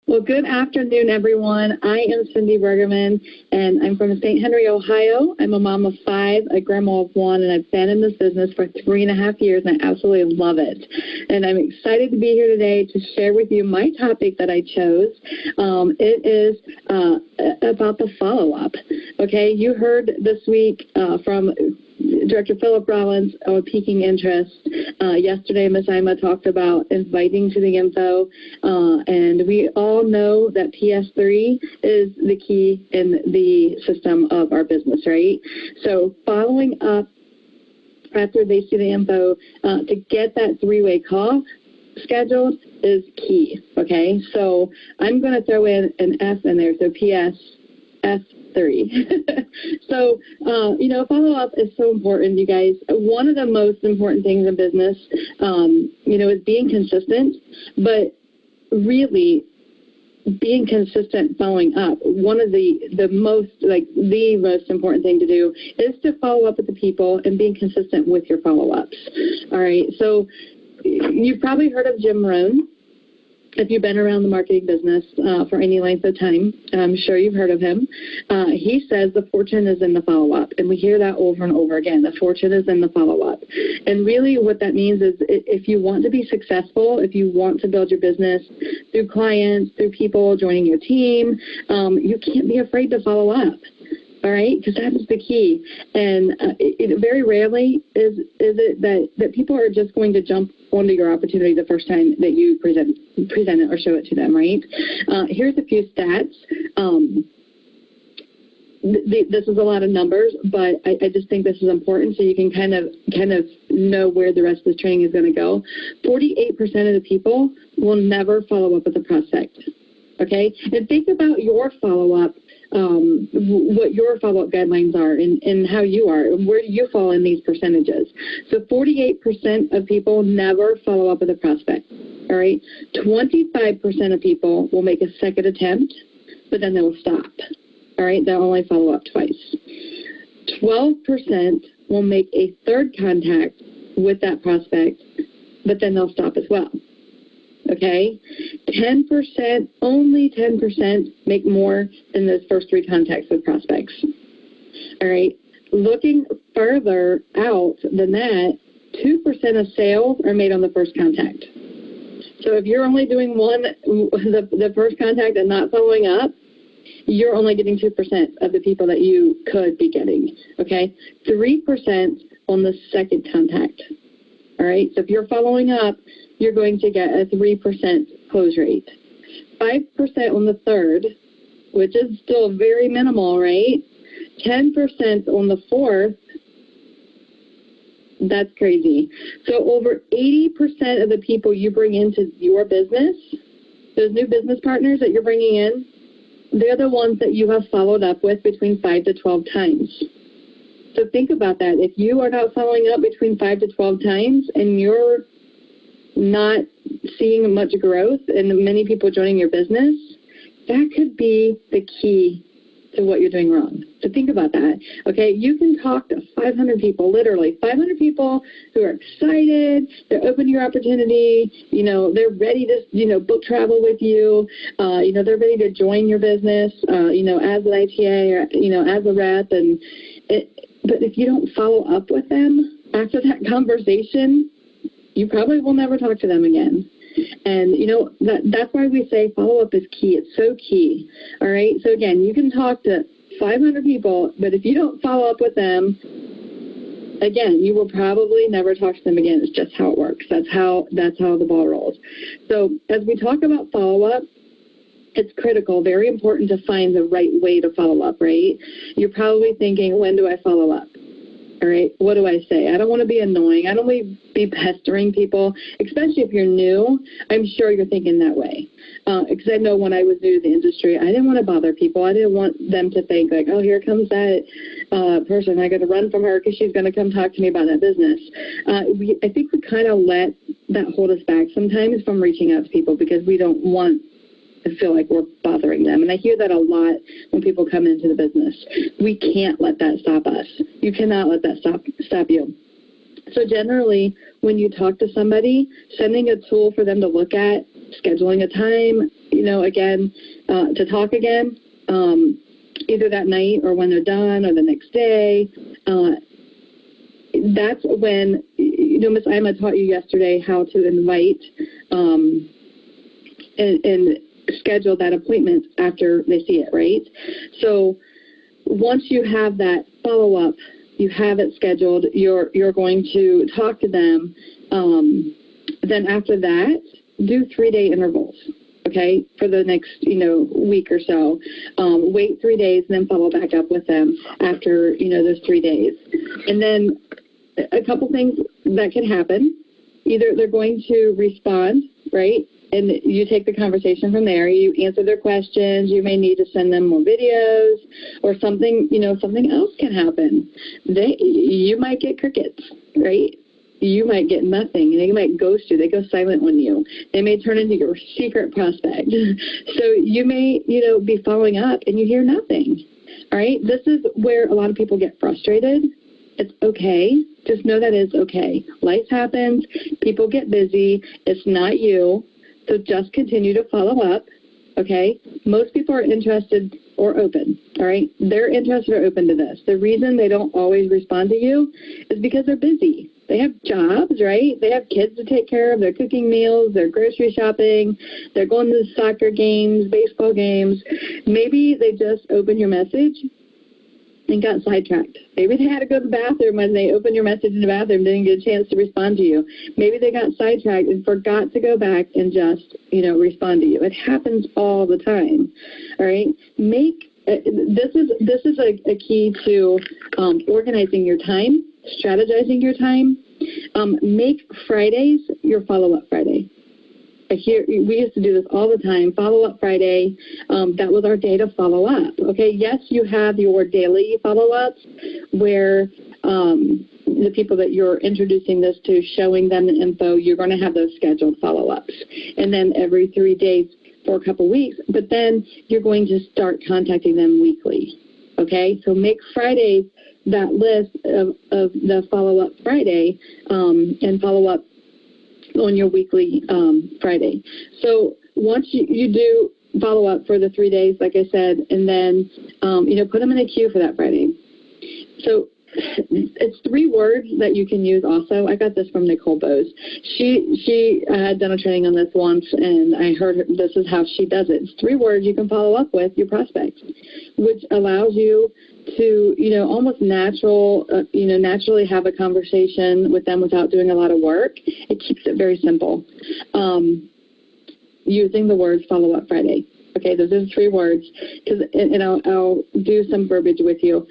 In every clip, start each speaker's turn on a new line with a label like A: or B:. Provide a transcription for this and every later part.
A: Well, good afternoon, everyone. I am Cindy Bruggeman, and I'm from St. Henry, Ohio. I'm a mom of 5, a grandma of 1, and I've been in this business for 3.5 years, and I absolutely love it. And I'm excited to be here today to share with you my topic that I chose. It is about the follow-up. Okay, you heard this week from Director Philip Rollins on piquing interest. Yesterday, Ms. Ima talked about inviting to the info, and we all know that PS3 is the key in the system of our business, right? So following up after they see the info to get that 3-way call scheduled is key, okay? So I'm going to throw in an F in there, so PS F3. So, follow-up is so important, you guys. One of the most important things in business, is being consistent, but really being consistent following up. One of the most important thing to do is to follow up with the people and being consistent with your follow-ups. All right, so you've probably heard of Jim Rohn. If you've been around the marketing business for any length of time, I'm sure you've heard of him. He says the fortune is in the follow-up, and we hear that over and over again. The fortune is in the follow-up. And really what that means is if you want to be successful, if you want to build your business through clients, through people joining your team, you can't be afraid to follow up. All right, because that is the key. And it very rarely is it that people are just going to jump onto your opportunity the first time that you present it or show it to them, right? Here's a few stats. This is a lot of numbers, but I just think this is important so you can kind of know where the rest of the training is going to go. 48% of the people will never follow up with a prospect. Okay, and think about your follow-up. What your follow-up guidelines are and how you are, and where do you fall in these percentages. So 48% of people never follow up with a prospect, all right? 25% of people will make a second attempt, but then they will stop, all right? They'll only follow up twice. 12% will make a third contact with that prospect, but then they'll stop as well. Okay, 10%, only 10% make more than those first 3 contacts with prospects. All right, looking further out than that, 2% of sales are made on the first contact. So if you're only doing the first contact and not following up, you're only getting 2% of the people that you could be getting. Okay, 3% on the second contact. All right, so if you're following up, you're going to get a 3% close rate. 5% on the third, which is still very minimal, right? 10% on the fourth. That's crazy. So over 80% of the people you bring into your business, those new business partners that you're bringing in, they're the ones that you have followed up with between 5 to 12 times. So think about that. If you are not following up between 5 to 12 times and you're not seeing much growth and many people joining your business, that could be the key to what you're doing wrong. So think about that. Okay, you can talk to 500 people, literally 500 people who are excited, they're open to your opportunity, they're ready to, book travel with you, they're ready to join your business, as an ITA or, as a rep. But if you don't follow up with them after that conversation, you probably will never talk to them again. And, that's why we say follow-up is key. It's so key. All right? So, again, you can talk to 500 people, but if you don't follow up with them, again, you will probably never talk to them again. It's just how it works. That's how the ball rolls. So as we talk about follow-up, it's critical, very important to find the right way to follow up, right? You're probably thinking, when do I follow up? All right, what do I say? I don't want to be annoying. I don't want to be pestering people, especially if you're new. I'm sure you're thinking that way. Because I know when I was new to the industry, I didn't want to bother people. I didn't want them to think like, oh, here comes that person. I got to run from her because she's going to come talk to me about that business. I think we kind of let that hold us back sometimes from reaching out to people because we don't want to feel like we're bothering them. And I hear that a lot when people come into the business. We can't let that stop us. You cannot let that stop you. So generally, when you talk to somebody, sending a tool for them to look at, scheduling a time, again, to talk again, either that night or when they're done or the next day. That's when, Ms. Ima taught you yesterday how to invite and schedule that appointment after they see it, right? So once you have that follow-up, you have it scheduled, you're going to talk to them. Then after that, do 3-day intervals, okay, for the next, week or so. Wait 3 days and then follow back up with them after, those 3 days. And then a couple things that can happen. Either they're going to respond, right? And you take the conversation from there. You answer their questions. You may need to send them more videos or something, something else can happen. You might get crickets, right? You might get nothing. They might ghost you. They go silent on you. They may turn into your secret prospect. So you may, be following up and you hear nothing. All right? This is where a lot of people get frustrated. It's okay. Just know that it's okay. Life happens. People get busy. It's not you. So just continue to follow up, okay? Most people are interested or open, all right? They're interested or open to this. The reason they don't always respond to you is because they're busy. They have jobs, right? They have kids to take care of. They're cooking meals. They're grocery shopping. They're going to soccer games, baseball games. Maybe they just opened your message and got sidetracked. Maybe they had to go to the bathroom when they opened your message in the bathroom, didn't get a chance to respond to you. Maybe they got sidetracked and forgot to go back and just, respond to you. It happens all the time. All right. This is a key to organizing your time, strategizing your time. Make Fridays your follow-up Friday. We used to do this all the time, follow-up Friday. That was our day to follow up. Okay, yes, you have your daily follow-ups where the people that you're introducing this to, showing them the info, you're going to have those scheduled follow-ups. And then every 3 days for a couple weeks, but then you're going to start contacting them weekly. Okay, so make Fridays that list of the follow-up Friday and follow up on your weekly Friday. So once you do follow up for the 3 days, like I said, and then, put them in a queue for that Friday. So it's 3 words that you can use also. I got this from Nicole Bose. She had done a training on this once, and I heard this is how she does it. It's 3 words you can follow up with your prospects, which allows you to, almost naturally have a conversation with them without doing a lot of work. It keeps it very simple. Using the words follow up Friday. Okay, those are the 3 words, and I'll do some verbiage with you.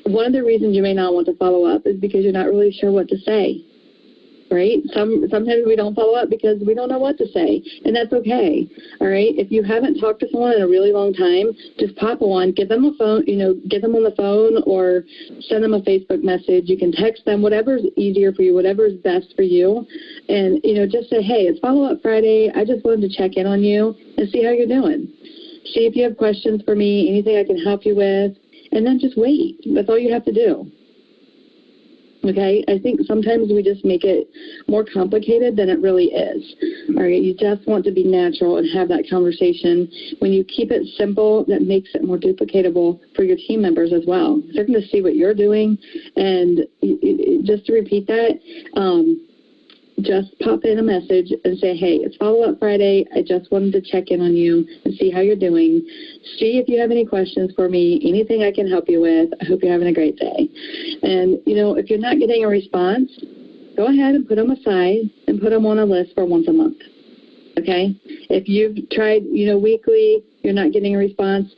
A: One of the reasons you may not want to follow up is because you're not really sure what to say, right? Sometimes we don't follow up because we don't know what to say, and that's okay, all right? If you haven't talked to someone in a really long time, just pop on, give them a phone, get them on the phone or send them a Facebook message. You can text them, whatever's easier for you, whatever's best for you, and, just say, hey, it's follow-up Friday. I just wanted to check in on you and see how you're doing. See if you have questions for me, anything I can help you with, and then just wait. That's all you have to do. Okay, I think sometimes we just make it more complicated than it really is. All right, you just want to be natural and have that conversation. When you keep it simple, that makes it more duplicatable for your team members as well. They're going to see what you're doing, and just to repeat that, just pop in a message and say, hey, it's follow-up Friday. I just wanted to check in on you and see how you're doing. See if you have any questions for me, anything I can help you with. I hope you're having a great day. And, if you're not getting a response, go ahead and put them aside and put them on a list for once a month. Okay? If you've tried, weekly, you're not getting a response,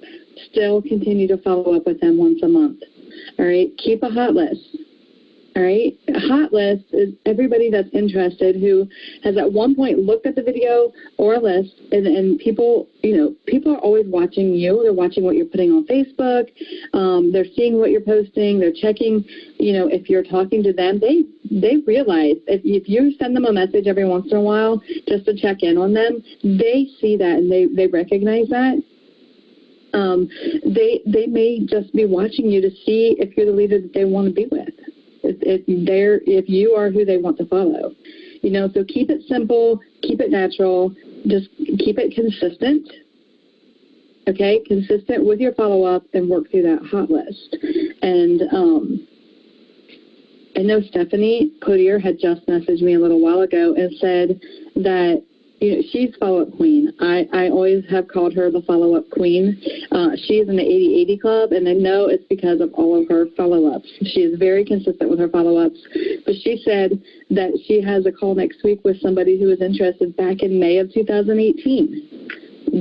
A: still continue to follow up with them once a month. All right? Keep a hot list. All right. A hot list is everybody that's interested who has at one point looked at the video or a list, and people, people are always watching you. They're watching what you're putting on Facebook. They're seeing what you're posting. They're checking, if you're talking to them. They realize if you send them a message every once in a while just to check in on them, they see that and they recognize that. They may just be watching you to see if you're the leader that they want to be with. If you are who they want to follow, so keep it simple, keep it natural, just keep it consistent. Okay, consistent with your follow-up and work through that hot list. And I know Stephanie Cloutier had just messaged me a little while ago and said that, she's follow-up queen. I always have called her the follow-up queen. She's in the 80/80 club, and I know it's because of all of her follow-ups. She is very consistent with her follow-ups. But she said that she has a call next week with somebody who was interested back in May of 2018.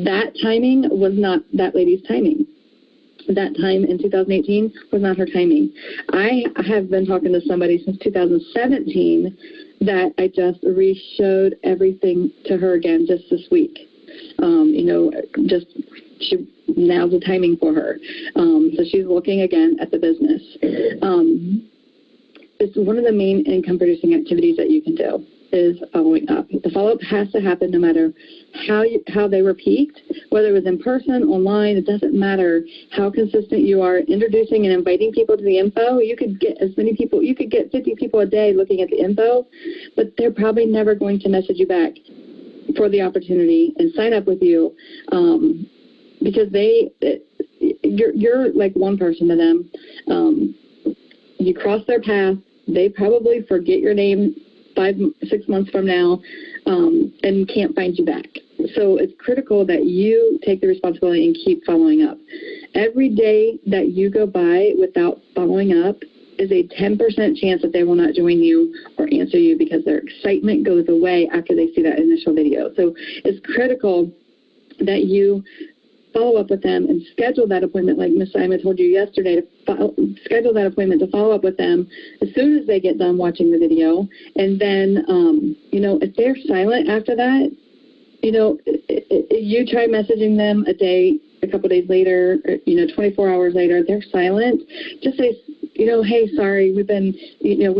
A: That timing was not that lady's timing. That time in 2018 was not her timing. I have been talking to somebody since 2017 that I just re-showed everything to her again just this week. Now's the timing for her. So she's looking again at the business. It's one of the main income-producing activities that you can do is following up. The follow-up has to happen no matter how they were peaked, whether it was in person, online, it doesn't matter how consistent you are introducing and inviting people to the info. You could get as many people, you could get 50 people a day looking at the info, but they're probably never going to message you back for the opportunity and sign up with you because you're like one person to them. You cross their path, they probably forget your name 5-6 months from now and can't find you back. So it's critical that you take the responsibility and keep following up. Every day that you go by without following up is a 10% chance that they will not join you or answer you because their excitement goes away after they see that initial video. So it's critical that you follow up with them and schedule that appointment, like Ms. Simon told you yesterday, to schedule that appointment to follow up with them as soon as they get done watching the video. And then, if they're silent after that, you try messaging them a couple days later, 24 hours later, they're silent. Just say, hey, sorry, we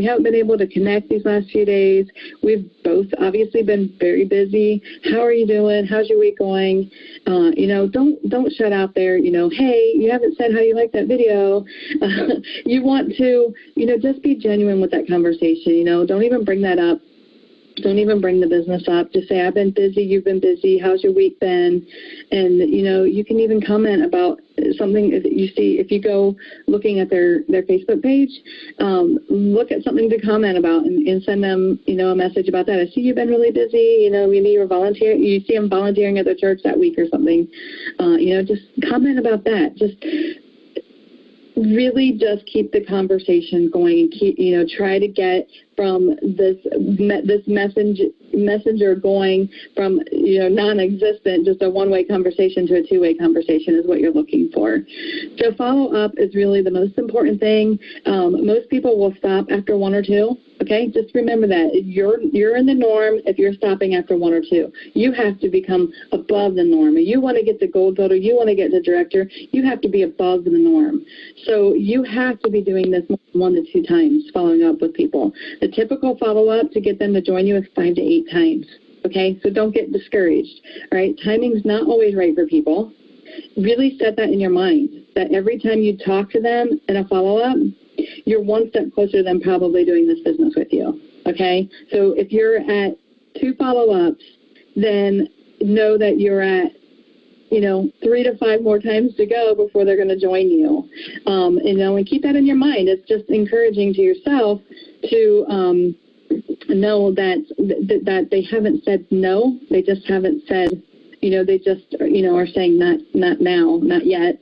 A: haven't been able to connect these last few days. We've both obviously been very busy. How are you doing? How's your week going? Don't shut out there, hey, you haven't said how you like that video. You want to, just be genuine with that conversation. Don't even bring that up. Don't even bring the business up. Just say, I've been busy, you've been busy, how's your week been? And, you can even comment about something that you see. If you go looking at their Facebook page, look at something to comment about and send them, a message about that. I see you've been really busy, maybe you're volunteering, you see them volunteering at the church that week or something. Just comment about that. Just really just keep the conversation going and keep, try to get from this messenger going from, non-existent, just a one-way conversation to a two-way conversation is what you're looking for. So follow up is really the most important thing. Most people will stop after one or two. Okay, just remember that you're in the norm if you're stopping after one or two. You have to become above the norm. If you want to get the gold photo, you want to get the director, you have to be above the norm. So you have to be doing this 1 to 2 times, following up with people. The typical follow-up to get them to join you is 5 to 8 times. Okay, so don't get discouraged. All right, timing's not always right for people. Really set that in your mind, that every time you talk to them in a follow-up, you're one step closer to them probably doing this business with you, okay? So if you're at 2 follow-ups, then know that you're at, 3 to 5 more times to go before they're going to join you. And keep that in your mind. It's just encouraging to yourself to know that they haven't said no. They just haven't said, they just, are saying not now, not yet.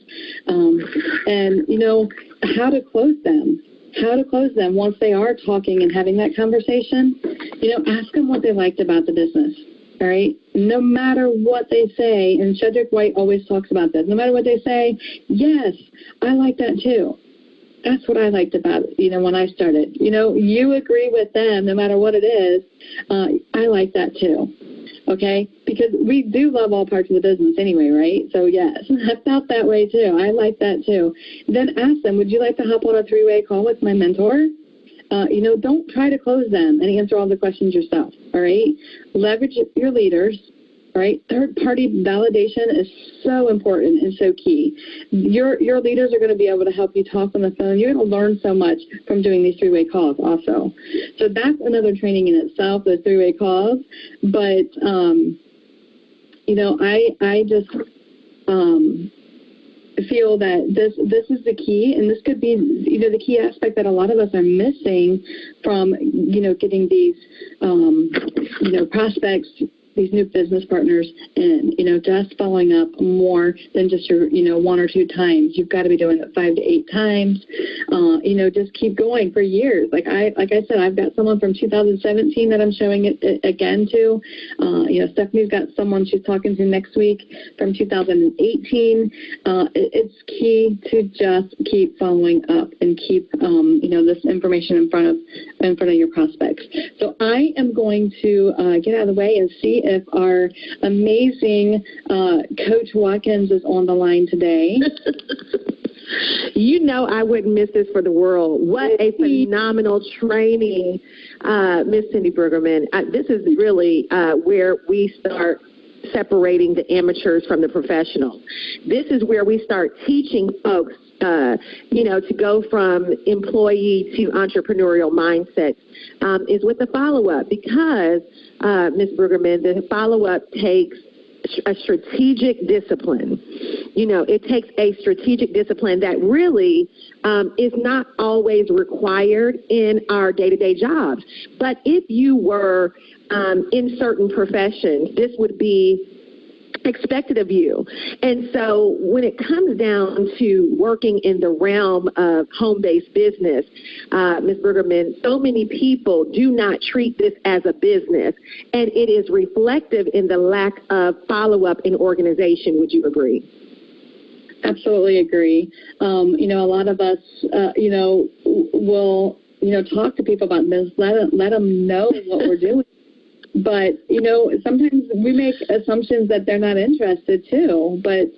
A: How to close them once they are talking and having that conversation. Ask them what they liked about the business. All right. No matter what they say, and Shedrick White always talks about this, no matter what they say, yes, I like that too. That's what I liked about it, when I started. You agree with them no matter what it is. I like that too. Okay? Because we do love all parts of the business anyway, right? So, yes, I felt that way too. I like that too. Then ask them, would you like to hop on a 3-way call with my mentor? Don't try to close them and answer all the questions yourself, all right? Leverage your leaders, all right? Third-party validation is so important and so key. Your leaders are going to be able to help you talk on the phone. You're going to learn so much from doing these 3-way calls also. So that's another training in itself, those 3-way calls. But I just feel that this is the key, and this could be, the key aspect that a lot of us are missing from, getting these, prospects, these new business partners in, just following up more than just your, 1 or 2 times. You've got to be doing it 5 to 8 times, just keep going for years. Like I said, I've got someone from 2017 that I'm showing it again to. Stephanie's got someone she's talking to next week from 2018. It's key to just keep following up and keep, this information in front of your prospects. So I am going to get out of the way and see if our amazing Coach Watkins is on the line today.
B: I wouldn't miss this for the world. What a phenomenal training, Miss Cindy Bruggeman. This is really where we start separating the amateurs from the professionals. This is where we start teaching folks, to go from employee to entrepreneurial mindset, is with the follow-up, because, Ms. Bruggeman, the follow-up takes a strategic discipline. It takes a strategic discipline that really is not always required in our day-to-day jobs. But if you were in certain professions, this would be expected of you. And so when it comes down to working in the realm of home-based business, Ms. Bruggeman, so many people do not treat this as a business, and it is reflective in the lack of follow-up in organization. Would you agree?
A: Absolutely agree. A lot of us, will, talk to people about this, let them know what we're doing. But, sometimes we make assumptions that they're not interested too. But,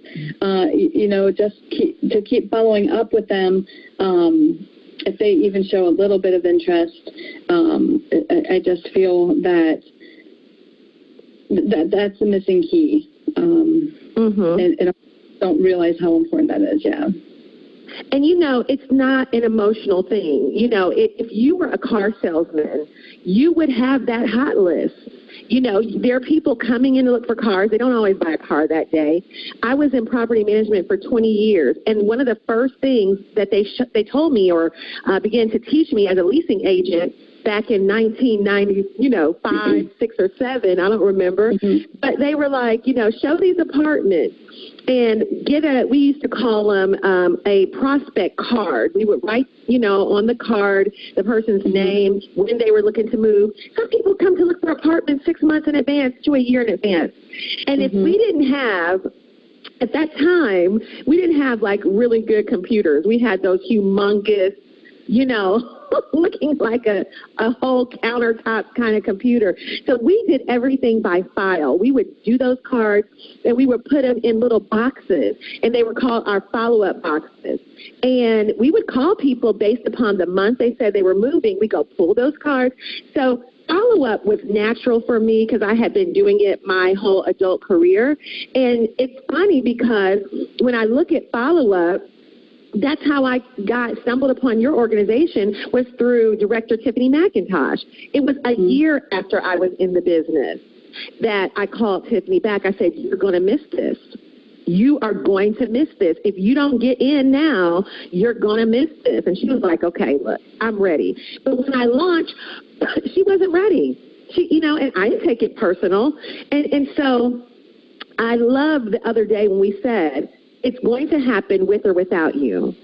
A: just keep following up with them. If they even show a little bit of interest, I just feel that's the missing key. And I don't realize how important that is. Yeah.
B: And, it's not an emotional thing. If you were a car salesman, you would have that hot list. There are people coming in to look for cars. They don't always buy a car that day. I was in property management for 20 years, and one of the first things that they told me or began to teach me as a leasing agent back in 1990, 5, 6, or 7, I don't remember. But they were like, show these apartments and we used to call them a prospect card. We would write, on the card the person's name, when they were looking to move. Some people come to look for apartments 6 months in advance to a year in advance. And if we didn't have, at that time, we didn't have like really good computers. We had those humongous, looking like a whole countertop kind of computer. So we did everything by file. We would do those cards, and we would put them in little boxes, and they were called our follow-up boxes. And we would call people based upon the month they said they were moving. We go pull those cards. So follow-up was natural for me because I had been doing it my whole adult career. And it's funny because when I look at follow-up, that's how I stumbled upon your organization, was through Director Tiffany McIntosh. It was a year after I was in the business that I called Tiffany back. I said, you're going to miss this. You are going to miss this. If you don't get in now, you're going to miss this. And she was like, okay, look, I'm ready. But when I launched, she wasn't ready. And I didn't take it personal. And so I loved the other day when we said, it's going to happen with or without you.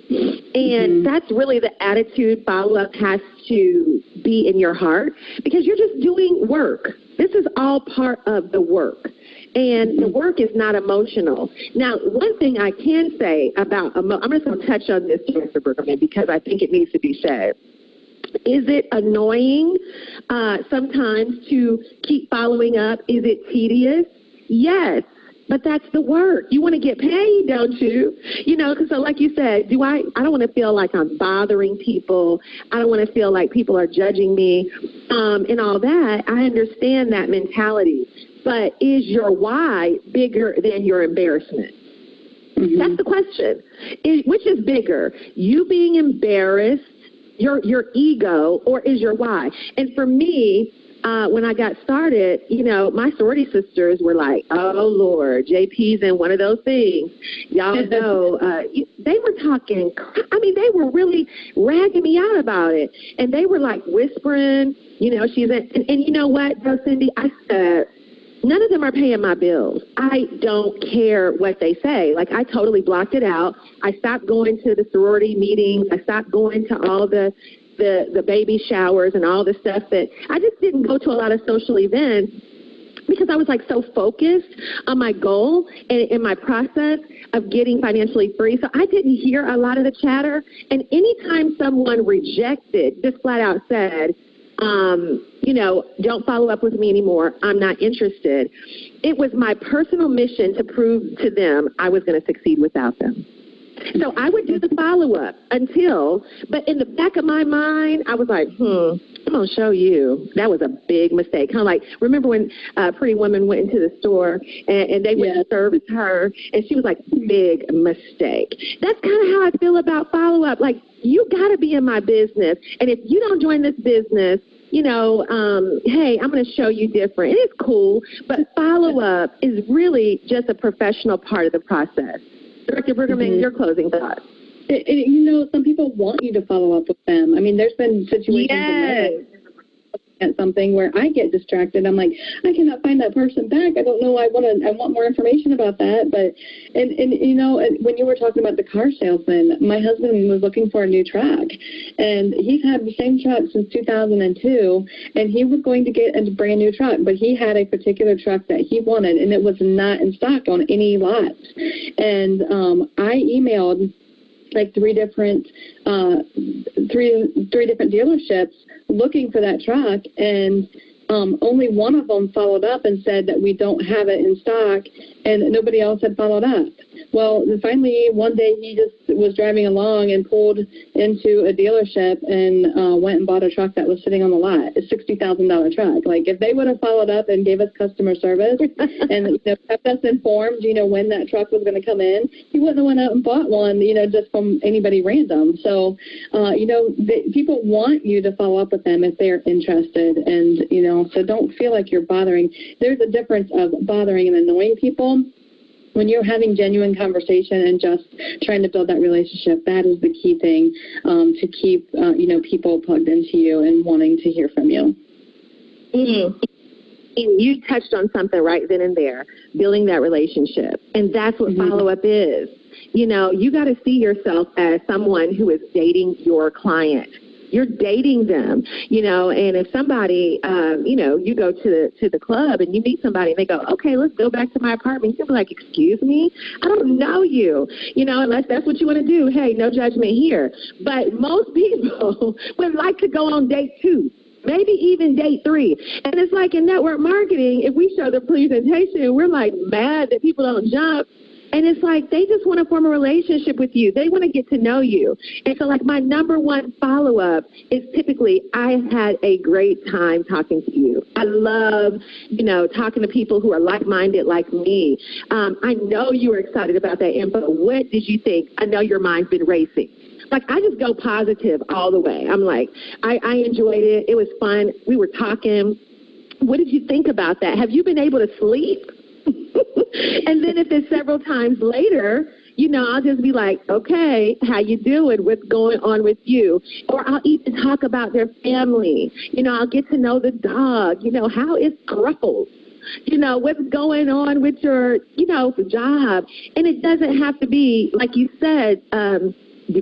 B: And that's really the attitude follow-up has to be in your heart, because you're just doing work. This is all part of the work. And the work is not emotional. Now, one thing I can say about, I'm just going to touch on this, Mr. Bruggeman, because I think it needs to be said. Is it annoying sometimes to keep following up? Is it tedious? Yes. But that's the work. You want to get paid, don't you? Because so like you said, I don't want to feel like I'm bothering people. I don't want to feel like people are judging me and all that. I understand that mentality. But is your why bigger than your embarrassment? That's the question. Which is bigger? You being embarrassed, your ego, or is your why? And for me, when I got started, my sorority sisters were like, oh, Lord, JP's in one of those things. Y'all know, they were talking, they were really ragging me out about it. And they were like whispering, she's and you know what, though, Cindy, I said, none of them are paying my bills. I don't care what they say. Like, I totally blocked it out. I stopped going to the sorority meetings. I stopped going to all the baby showers and all the stuff that I just didn't go to a lot of social events because I was like so focused on my goal and in my process of getting financially free. So I didn't hear a lot of the chatter. And anytime someone rejected, just flat out said, don't follow up with me anymore, I'm not interested, it was my personal mission to prove to them I was going to succeed without them. So I would do the follow-up but in the back of my mind, I was like, I'm going to show you. That was a big mistake. Kind of like, remember when Pretty Woman went into the store and they went to service her, and she was like, big mistake. That's kind of how I feel about follow-up. Like, you got to be in my business, and if you don't join this business, hey, I'm going to show you different. It is cool, but follow-up is really just a professional part of the process. Director Bruggeman, your closing thoughts.
A: Some people want you to follow up with them. There's been situations at something where I get distracted. I'm like, I cannot find that person back. I don't know. I want more information about that. But when you were talking about the car salesman, my husband was looking for a new truck, and he's had the same truck since 2002, and he was going to get a brand new truck, but he had a particular truck that he wanted, and it was not in stock on any lots. And I emailed like three different dealerships looking for that truck, and only one of them followed up and said that we don't have it in stock, and nobody else had followed up. Well, finally, one day he just was driving along and pulled into a dealership and went and bought a truck that was sitting on the lot, a $60,000 truck. Like, if they would have followed up and gave us customer service and kept us informed, when that truck was going to come in, he wouldn't have went out and bought one, just from anybody random. So, people want you to follow up with them if they're interested, and, so don't feel like you're bothering. There's a difference of bothering and annoying people. When you're having genuine conversation and just trying to build that relationship, that is the key thing to keep, people plugged into you and wanting to hear from you.
B: Mm-hmm. You touched on something right then and there, building that relationship. And that's what follow-up is. You got to see yourself as someone who is dating your client. You're dating them, and if somebody, you go to the club and you meet somebody and they go, okay, let's go back to my apartment. You'll be like, excuse me? I don't know you, unless that's what you want to do. Hey, no judgment here. But most people would like to go on date 2. Maybe even date 3. And it's like in network marketing, if we show the presentation, we're like mad that people don't jump. And it's like they just want to form a relationship with you. They want to get to know you. And so, like, my number one follow-up is typically, I had a great time talking to you. I love, talking to people who are like-minded like me. I know you were excited about that info. What did you think? I know your mind's been racing. Like, I just go positive all the way. I'm like, I enjoyed it. It was fun. We were talking. What did you think about that? Have you been able to sleep? And then if it's several times later, I'll just be like, okay, how you doing? What's going on with you? Or I'll even talk about their family. I'll get to know the dog. How is Gruffles? What's going on with your, job? And it doesn't have to be, like you said,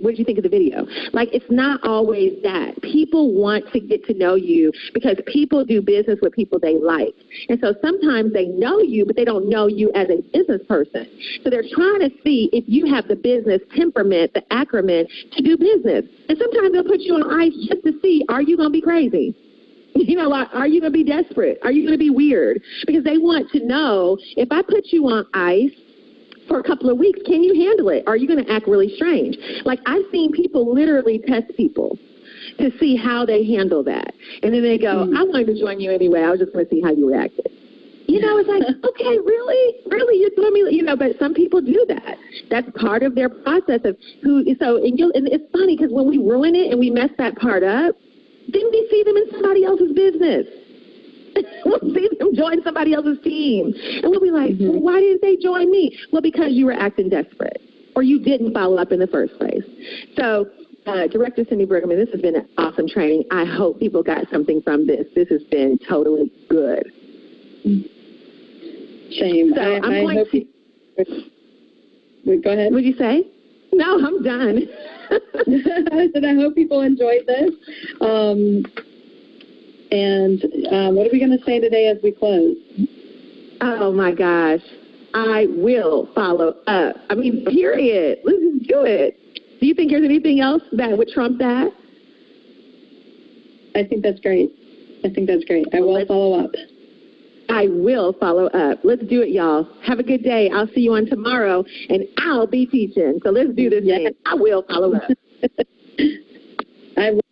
B: what did you think of the video? Like, it's not always that. People want to get to know you because people do business with people they like. And so sometimes they know you, but they don't know you as a business person. So they're trying to see if you have the business temperament, the acumen to do business. And sometimes they'll put you on ice just to see, are you going to be crazy? Are you going to be desperate? Are you going to be weird? Because they want to know, if I put you on ice for a couple of weeks, can you handle it? Are you going to act really strange? Like, I've seen people literally test people to see how they handle that. And then they go, I wanted to join you anyway. I was just going to see how you reacted. It's like, okay, really? Really? You're doing me? But some people do that. That's part of their process of and it's funny because when we ruin it and we mess that part up, then we see them in somebody else's business. We'll see them join somebody else's team. And we'll be like, well, why didn't they join me? Well, because you were acting desperate or you didn't follow up in the first place. So, Director Cindy Bruggeman, this has been an awesome training. I hope people got something from this. This has been totally good.
A: Same.
B: So I'm going
A: hope
B: to...
A: Go ahead.
B: What'd you say? No, I'm done.
A: I said I hope people enjoyed this. What are we going to say today as we close?
B: Oh, my gosh. I will follow up. I mean, period. Let's just do it. Do you think there's anything else that would trump that?
A: I think that's great. I will follow up.
B: I will follow up. Let's do it, y'all. Have a good day. I'll see you on tomorrow, and I'll be teaching. So let's do this.
A: Yes.
B: I will follow up.
A: I will.